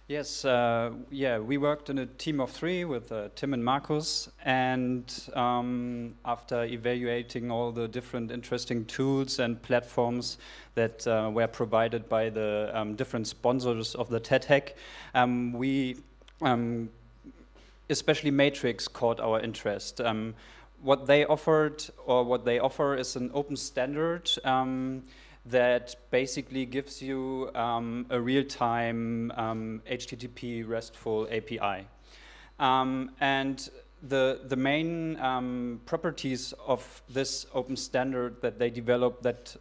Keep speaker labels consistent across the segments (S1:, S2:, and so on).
S1: Yes, yeah, we worked in a team of 3 with Tim and Markus, and after evaluating all the different interesting tools and platforms that were provided by the different sponsors of the TADHack, we especially Matrix caught our interest. What they offered, or what they offer, is an open standard that basically gives you a real-time HTTP RESTful API. And the main properties of this open standard that they developed that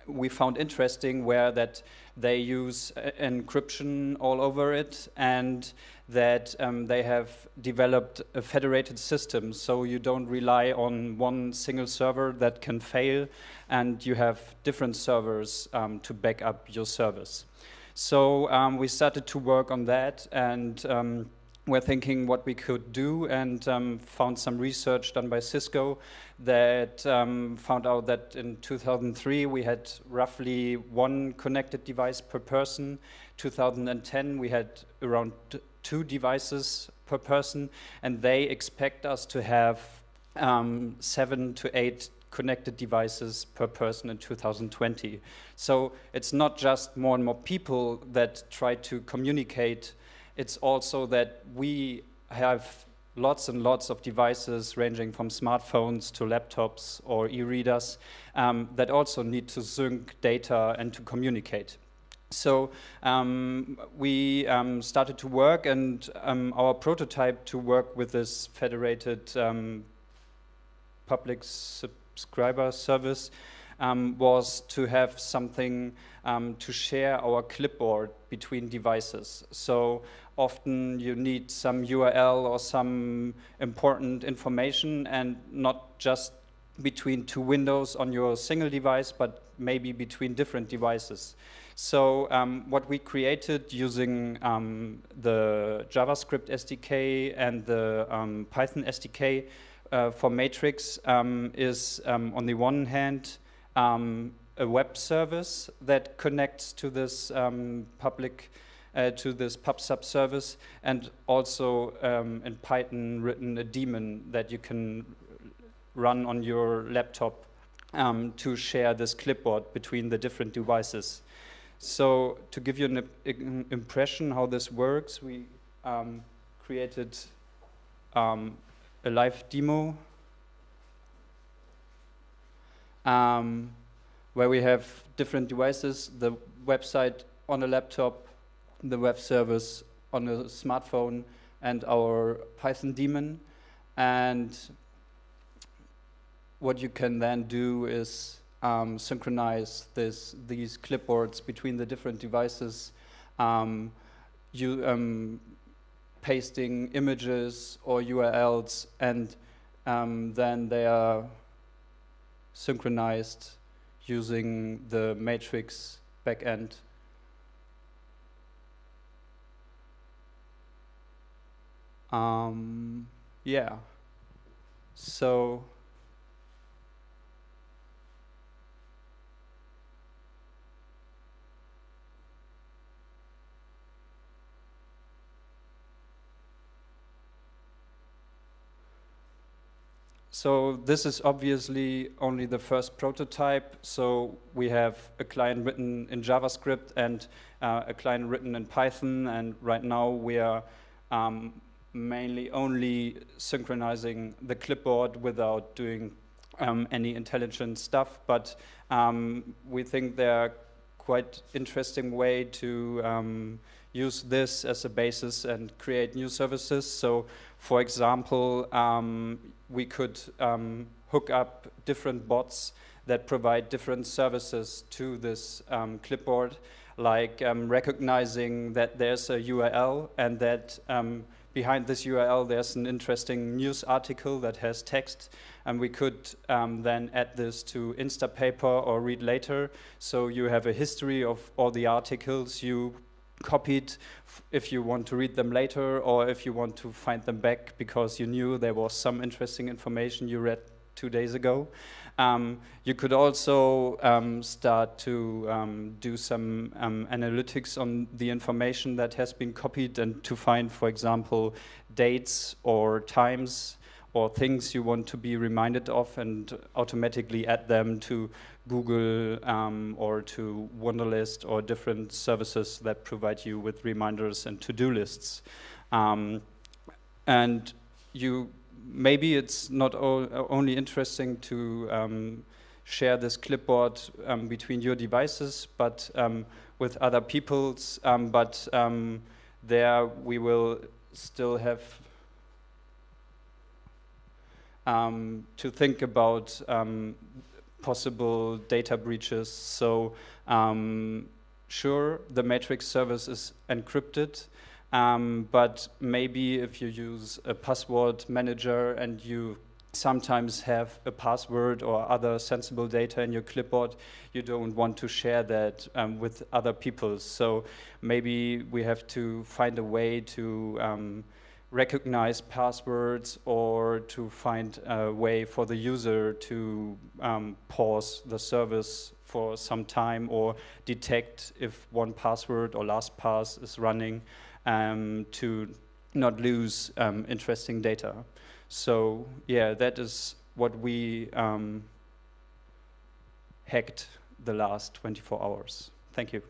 S1: we found interesting were that they use encryption all over it, and that they have developed a federated system, so you don't rely on one single server that can fail, and you have different servers to back up your service. So we started to work on that, and we're thinking what we could do, and found some research done by Cisco that found out that in 2003 we had roughly 1 connected device per person. 2010 we had around 2 devices per person, and they expect us to have 7 to 8 connected devices per person in 2020. So it's not just more and more people that try to communicate, it's also that we have lots and lots of devices ranging from smartphones to laptops or e-readers that also need to sync data and to communicate. So we started to work, and our prototype to work with this federated public subscriber service was to have something to share our clipboard between devices. So often you need some URL or some important information, and not just between 2 windows on your single device, but maybe between different devices. So what we created using the JavaScript SDK and the Python SDK for Matrix is on the one hand a web service that connects to this to this PubSub service, and also in Python written a daemon that you can run on your laptop to share this clipboard between the different devices. So to give you an impression how this works, we created a live demo where we have different devices, the website on a laptop, the web service on a smartphone, and our Python daemon. And what you can then do is synchronize these clipboards between the different devices, pasting images or URLs, and then they are synchronized using the Matrix backend. Yeah, so this is obviously only the first prototype. So we have a client written in JavaScript and a client written in Python, and right now we are mainly only synchronizing the clipboard without doing any intelligent stuff. But we think there are quite interesting way to use this as a basis and create new services. So, for example, we could hook up different bots that provide different services to this clipboard, like recognizing that there's a URL, and that behind this URL there's an interesting news article that has text, and we could then add this to Instapaper or Read Later, so you have a history of all the articles you copied if you want to read them later, or if you want to find them back because you knew there was some interesting information you read 2 days ago. You could also start to do some analytics on the information that has been copied and to find, for example, dates or times or things you want to be reminded of and automatically add them to Google or to Wunderlist or different services that provide you with reminders and to-do lists. And maybe it's not only interesting to share this clipboard between your devices, but with other people's. There we will still have to think about possible data breaches. So sure, the matrix service is encrypted, but maybe if you use a password manager and you sometimes have a password or other sensible data in your clipboard, you don't want to share that with other people. So maybe we have to find a way to recognize passwords or to find a way for the user to pause the service for some time or detect if one password or LastPass is running to not lose interesting data. So yeah, that is what we hacked the last 24 hours. Thank you.